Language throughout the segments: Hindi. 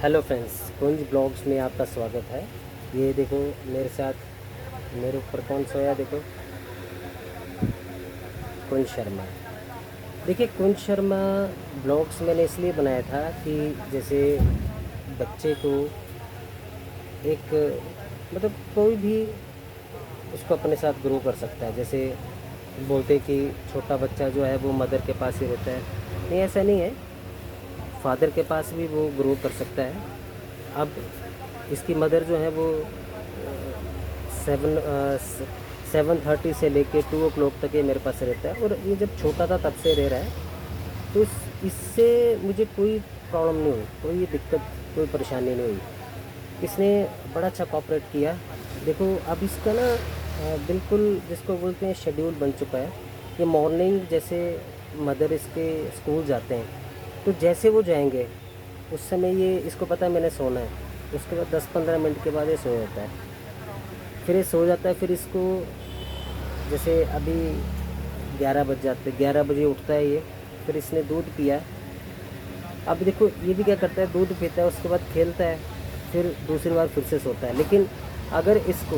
हेलो फ्रेंड्स, कुंज ब्लॉग्स में आपका स्वागत है। ये देखो मेरे साथ, मेरे ऊपर कौन सोया, देखो कुंज शर्मा। देखिए कुंज शर्मा ब्लॉग्स मैंने इसलिए बनाया था कि जैसे बच्चे को एक मतलब कोई भी उसको अपने साथ ग्रो कर सकता है। जैसे बोलते कि छोटा बच्चा जो है वो मदर के पास ही रहता है, नहीं ऐसा नहीं है, फादर के पास भी वो ग्रो कर सकता है। अब इसकी मदर जो है वो 7:30 से लेके 2 o'clock तक ये मेरे पास रहता है, और ये जब छोटा था तब से रह रहा है। तो इससे मुझे कोई प्रॉब्लम नहीं हुई, कोई दिक्कत, कोई परेशानी नहीं हुई। इसने बड़ा अच्छा कोऑपरेट किया। देखो अब इसका ना बिल्कुल जिसको बोलते हैं शेड्यूल बन चुका है। ये मॉर्निंग जैसे मदर इसके स्कूल जाते हैं, तो जैसे वो जाएंगे उस समय ये इसको पता है मैंने सोना है, उसके बाद 10-15 मिनट के बाद ये सो जाता है। फिर ये सो जाता है, फिर इसको जैसे अभी 11 बज जाते, 11 बजे उठता है ये। फिर इसने दूध पिया। अब देखो ये भी क्या करता है, दूध पीता है, उसके बाद खेलता है, फिर दूसरी बार फिर से सोता है। लेकिन अगर इसको,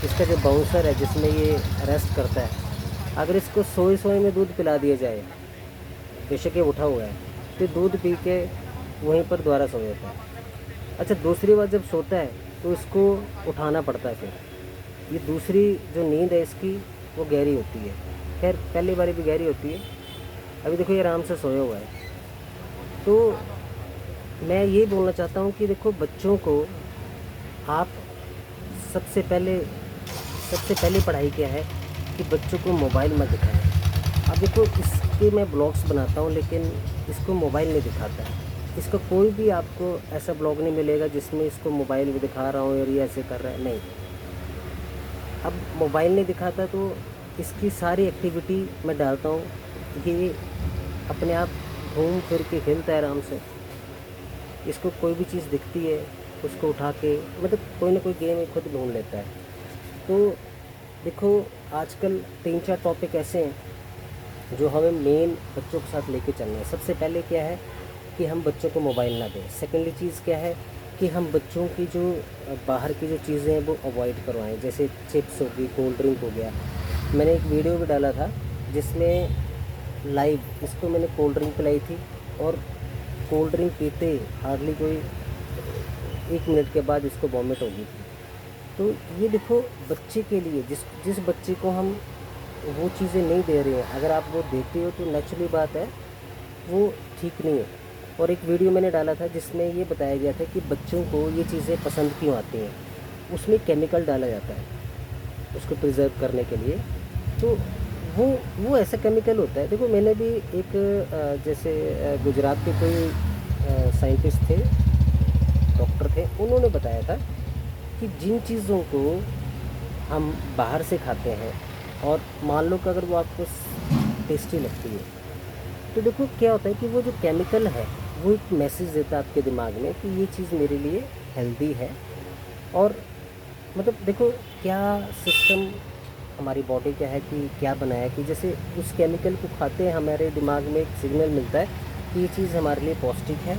इसका जो बाउंसर है जिसमें ये रेस्ट करता है, अगर इसको सोए सोए में दूध पिला दिया जाए, बेशक ये उठा हुआ है, तो दूध पी के वहीं पर दोबारा सो जाता है। अच्छा, दूसरी बार जब सोता है तो इसको उठाना पड़ता है। फिर ये दूसरी जो नींद है इसकी वो गहरी होती है। खैर पहली बारी भी गहरी होती है। अभी देखो ये आराम से सोया हुआ है। तो मैं ये बोलना चाहता हूँ कि देखो बच्चों को आप सबसे पहली पढ़ाई क्या है कि बच्चों को मोबाइल मत दिखाएं। अब देखो इसके मैं ब्लॉग्स बनाता हूँ, लेकिन इसको मोबाइल नहीं दिखाता है। इसका कोई भी आपको ऐसा ब्लॉग नहीं मिलेगा जिसमें इसको मोबाइल में दिखा रहा हूँ और ये ऐसे कर रहा है, नहीं। अब मोबाइल नहीं दिखाता तो इसकी सारी एक्टिविटी मैं डालता हूँ कि ये अपने आप घूम फिर के खेलता है आराम से। इसको कोई भी चीज़ दिखती है उसको उठा के मतलब कोई ना कोई गेम खुद ढूंढ लेता है। तो देखो आजकल 3-4 टॉपिक ऐसे हैं जो हमें मेन बच्चों के साथ लेके चलना है। सबसे पहले क्या है कि हम बच्चों को मोबाइल ना दें। सेकेंडली चीज़ क्या है कि हम बच्चों की जो बाहर की जो चीज़ें हैं वो अवॉइड करवाएं, जैसे चिप्स हो गई, कोल्ड ड्रिंक हो गया। मैंने एक वीडियो भी डाला था जिसमें लाइव इसको मैंने कोल्ड ड्रिंक पिलाई थी, और कोल्ड ड्रिंक पीते हार्डली कोई 1 मिनट के बाद इसको वॉमिट हो गई थी। तो ये देखो बच्चे के लिए, जिस जिस बच्चे को हम वो चीज़ें नहीं दे रहे हैं, अगर आप वो देते हो तो नेचुरली बात है वो ठीक नहीं है। और एक वीडियो मैंने डाला था जिसमें ये बताया गया था कि बच्चों को ये चीज़ें पसंद क्यों आती हैं। उसमें केमिकल डाला जाता है उसको प्रिजर्व करने के लिए। तो वो ऐसा केमिकल होता है। देखो मैंने भी एक जैसे गुजरात के कोई साइंटिस्ट थे, डॉक्टर थे, उन्होंने बताया था कि जिन चीज़ों को हम बाहर से खाते हैं और मान लो कि अगर वो आपको टेस्टी लगती है, तो देखो क्या होता है कि वो जो केमिकल है वो एक मैसेज देता है आपके दिमाग में कि ये चीज़ मेरे लिए हेल्दी है। और मतलब देखो क्या सिस्टम हमारी बॉडी क्या है कि क्या बनाया है कि जैसे उस केमिकल को खाते हैं हमारे दिमाग में एक सिग्नल मिलता है कि ये चीज़ हमारे लिए पौष्टिक है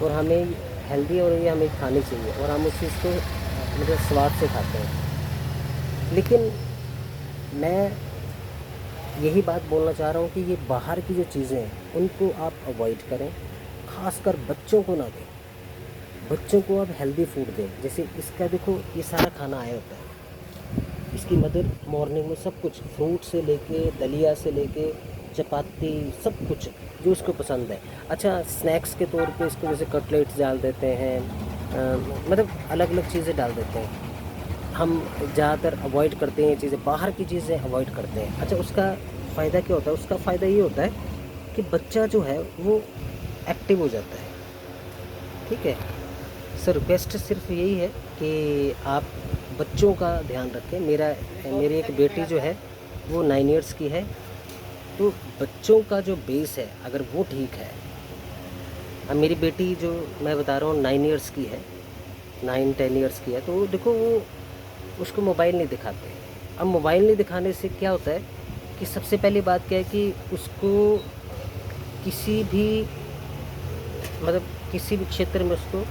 और हमें हेल्दी और ये हमें खानी चाहिए, और हम उस चीज़ को मतलब स्वाद से खाते हैं। लेकिन मैं यही बात बोलना चाह रहा हूँ कि ये बाहर की जो चीज़ें हैं उनको आप अवॉइड करें, ख़ासकर बच्चों को ना दें। बच्चों को आप हेल्दी फूड दें। जैसे इसका देखो ये सारा खाना आया होता है, इसकी मदर मॉर्निंग में सब कुछ फ्रूट से लेके दलिया से लेके चपाती सब कुछ जो उसको पसंद है। अच्छा स्नैक्स के तौर पे इसको जैसे कटलेट्स डाल देते हैं, मतलब अलग अलग चीज़ें डाल देते हैं। हम ज़्यादातर अवॉइड करते हैं ये चीज़ें, बाहर की चीज़ें अवॉइड करते हैं। अच्छा उसका फ़ायदा क्या होता है, उसका फ़ायदा ये होता है कि बच्चा जो है वो एक्टिव हो जाता है। ठीक है सर, रिक्वेस्ट सिर्फ यही है कि आप बच्चों का ध्यान रखें। मेरी एक बेटी जो है वो 9 ईयर्स की है, तो बच्चों का जो बेस है अगर वो ठीक है। अब मेरी बेटी जो मैं बता रहा हूँ 9 ईयर्स की है, 9-10 ईयर्स की है, तो देखो वो उसको मोबाइल नहीं दिखाते। अब मोबाइल नहीं दिखाने से क्या होता है कि सबसे पहली बात क्या है कि उसको किसी भी मतलब किसी भी क्षेत्र में उसको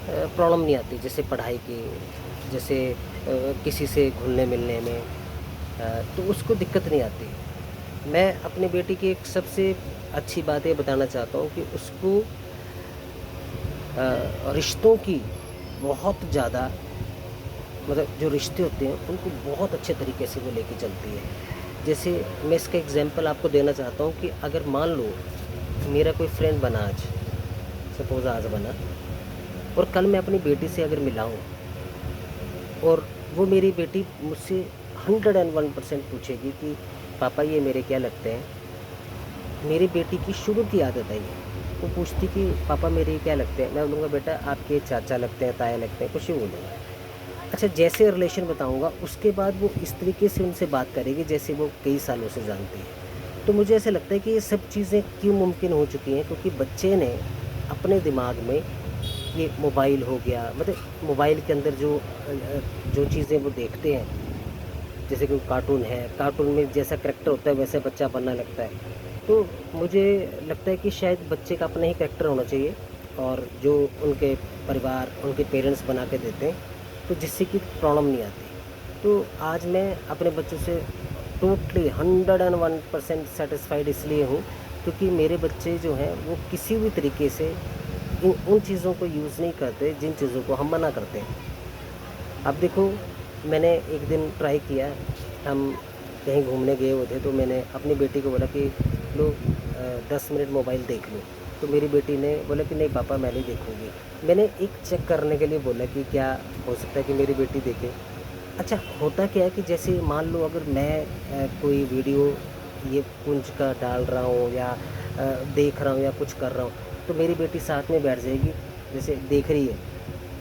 प्रॉब्लम नहीं आती, जैसे पढ़ाई की, जैसे किसी से घुलने मिलने में, तो उसको दिक्कत नहीं आती। मैं अपनी बेटी की एक सबसे अच्छी बात ये बताना चाहता हूँ कि उसको रिश्तों की बहुत ज़्यादा, मतलब जो रिश्ते होते हैं उनको बहुत अच्छे तरीके से वो लेके चलती है। जैसे मैं इसका एग्जांपल आपको देना चाहता हूँ कि अगर मान लो मेरा कोई फ्रेंड बना आज, सपोज़ आज बना, और कल मैं अपनी बेटी से अगर मिला हूँ और वो मेरी बेटी मुझसे 101% पूछेगी कि पापा ये मेरे क्या लगते हैं। मेरी बेटी की शुरू की आदत है ये, वो पूछती कि पापा मेरे ये क्या लगते हैं। मैं बोलूँगा बेटा आपके चाचा लगते हैं, ताया लगते हैं, कुछ ही बोलूँगा। अच्छा, जैसे रिलेशन बताऊँगा उसके बाद वो इस तरीके से उनसे बात करेगी जैसे वो कई सालों से जानती है। तो मुझे ऐसा लगता है कि ये सब चीज़ें क्यों मुमकिन हो चुकी हैं, क्योंकि बच्चे ने अपने दिमाग में ये मोबाइल हो गया, मतलब मोबाइल के अंदर जो चीज़ें वो देखते हैं, जैसे कोई कार्टून है, कार्टून में जैसा करैक्टर होता है वैसे बच्चा बनने लगता है। तो मुझे लगता है कि शायद बच्चे का अपना ही करैक्टर होना चाहिए, और जो उनके परिवार, उनके पेरेंट्स बना के देते हैं, तो जिससे कि प्रॉब्लम नहीं आती। तो आज मैं अपने बच्चों से टोटली 101% सेटिस्फाइड इसलिए हूँ क्योंकि मेरे बच्चे जो हैं वो किसी भी तरीके से उन चीज़ों को यूज़ नहीं करते जिन चीज़ों को हम मना करते हैं। अब देखो, मैंने एक दिन ट्राई किया, हम कहीं घूमने गए हुए थे, तो मैंने अपनी बेटी को बोला कि लो 10 मिनट मोबाइल देख लो। तो मेरी बेटी ने बोला कि नहीं पापा मैं नहीं देखूँगी। मैंने एक चेक करने के लिए बोला कि क्या हो सकता है कि मेरी बेटी देखे। अच्छा, होता क्या है कि जैसे मान लो अगर मैं कोई वीडियो ये कुंज का डाल रहा हूँ या देख रहा हूँ या कुछ कर रहा हूँ, तो मेरी बेटी साथ में बैठ जाएगी, जैसे देख रही है,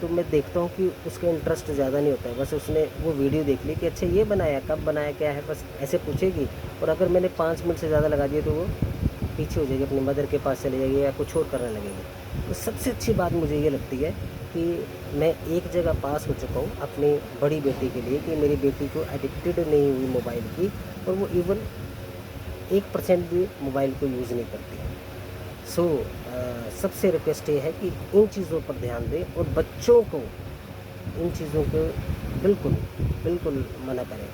तो मैं देखता हूँ कि उसका इंटरेस्ट ज़्यादा नहीं होता है, बस उसने वो वीडियो देख ली कि अच्छा ये बनाया, कब बनाया, क्या है, बस ऐसे पूछेगी। और अगर मैंने 5 मिनट से ज़्यादा लगा दिए तो वो पीछे हो जाएगी, अपनी मदर के पास चले जाएगी या कुछ और करने लगेगी। तो सबसे अच्छी बात मुझे ये लगती है कि मैं एक जगह पास हो चुका हूँ अपनी बड़ी बेटी के लिए कि मेरी बेटी को एडिक्टेड नहीं हुई मोबाइल की, और वो इवन 1% भी मोबाइल को यूज़ नहीं करती। सो सबसे रिक्वेस्ट ये है कि इन चीज़ों पर ध्यान दें और बच्चों को इन चीज़ों को बिल्कुल बिल्कुल मना करें।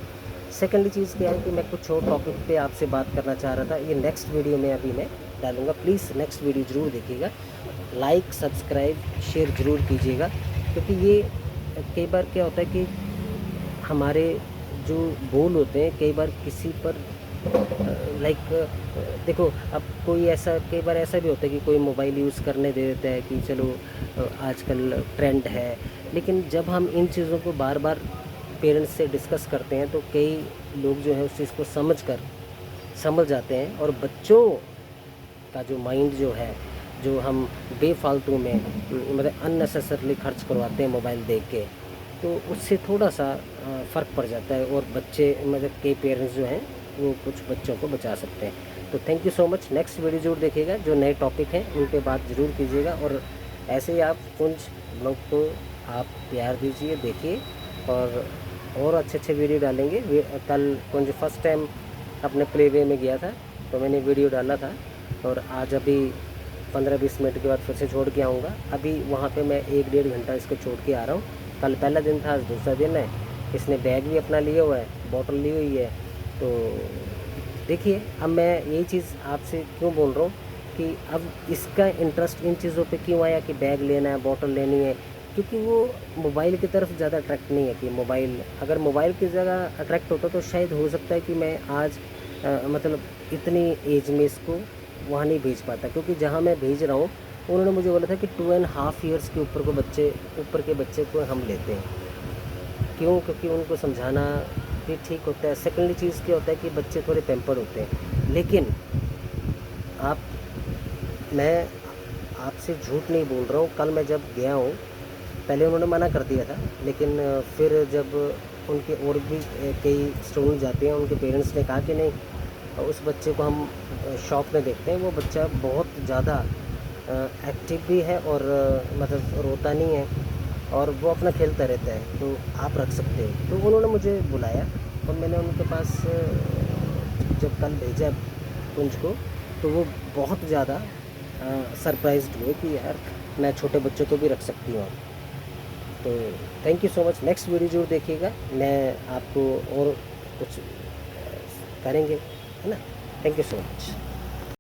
सेकेंडली चीज़ क्या है कि मैं कुछ और टॉपिक पे आपसे बात करना चाह रहा था, ये नेक्स्ट वीडियो में अभी मैं डालूँगा। प्लीज़ नेक्स्ट वीडियो ज़रूर देखिएगा, लाइक सब्सक्राइब शेयर ज़रूर कीजिएगा, क्योंकि ये कई बार क्या होता है कि हमारे जो बोल होते हैं कई बार किसी पर लाइक देखो, अब कोई ऐसा कई बार ऐसा भी होता है कि कोई मोबाइल यूज़ करने दे देता है कि चलो आजकल ट्रेंड है, लेकिन जब हम इन चीज़ों को बार बार पेरेंट्स से डिस्कस करते हैं तो कई लोग जो है उस चीज़ को समझ जाते हैं, और बच्चों का जो माइंड जो है, जो हम बेफालतू में मतलब अननेसेसरली खर्च करवाते हैं मोबाइल देख के, तो उससे थोड़ा सा फ़र्क पड़ जाता है, और बच्चे मतलब कई पेरेंट्स जो हैं वो कुछ बच्चों को बचा सकते हैं। तो thank you so much. Next video जरूर देखिएगा, जो नए टॉपिक हैं उन पे बात ज़रूर कीजिएगा, और ऐसे ही आप कुछ ब्लॉग को आप प्यार दीजिए, देखिए, और अच्छे अच्छे वीडियो डालेंगे। कल कुछ फर्स्ट टाइम अपने प्ले वे में गया था तो मैंने वीडियो डाला था, और आज अभी 15-20 मिनट के बाद फिर से छोड़ के आऊँगा। अभी वहाँ पे मैं 1-1.5 घंटा इसको छोड़ के आ रहा हूँ। कल पहला दिन था, आज दूसरा दिन है। इसने बैग भी अपना लिया हुआ है, बॉटल ली हुई है। तो देखिए, अब मैं यही चीज़ आपसे क्यों बोल रहा हूँ कि अब इसका इंटरेस्ट इन चीज़ों पे क्यों आया कि बैग लेना है, बॉटल लेनी है, क्योंकि वो मोबाइल की तरफ ज़्यादा अट्रैक्ट नहीं है। कि मोबाइल, अगर मोबाइल की जगह अट्रैक्ट होता तो शायद हो सकता है कि मैं आज मतलब इतनी एज में इसको वहाँ नहीं भेज पाता, क्योंकि जहाँ मैं भेज रहा हूँ उन्होंने मुझे बोला था कि 2.5 ईयर्स के ऊपर के बच्चे को हम लेते हैं। क्यों? क्योंकि उनको समझाना भी ठीक होता है। सेकेंडली चीज़ क्या होता है कि बच्चे थोड़े पैम्पर्ड होते हैं, लेकिन मैं आपसे झूठ नहीं बोल रहा हूँ। कल मैं जब गया हूँ, पहले उन्होंने मना कर दिया था, लेकिन फिर जब उनके और भी कई स्टूडेंट जाते हैं, उनके पेरेंट्स ने कहा कि नहीं, उस बच्चे को हम शॉप में देखते हैं, वो बच्चा बहुत ज़्यादा एक्टिव भी है और मतलब रोता नहीं है, और वो अपना खेलता रहता है, तो आप रख सकते हो। तो उन्होंने मुझे बुलाया और मैंने उनके पास जब कल भेजा कुंज को, तो वो बहुत ज़्यादा सरप्राइज्ड हुए कि यार मैं छोटे बच्चों को भी रख सकती हूँ अब। तो thank you so much. Next video जरूर देखिएगा, मैं आपको और कुछ करेंगे, है ना। Thank you so much.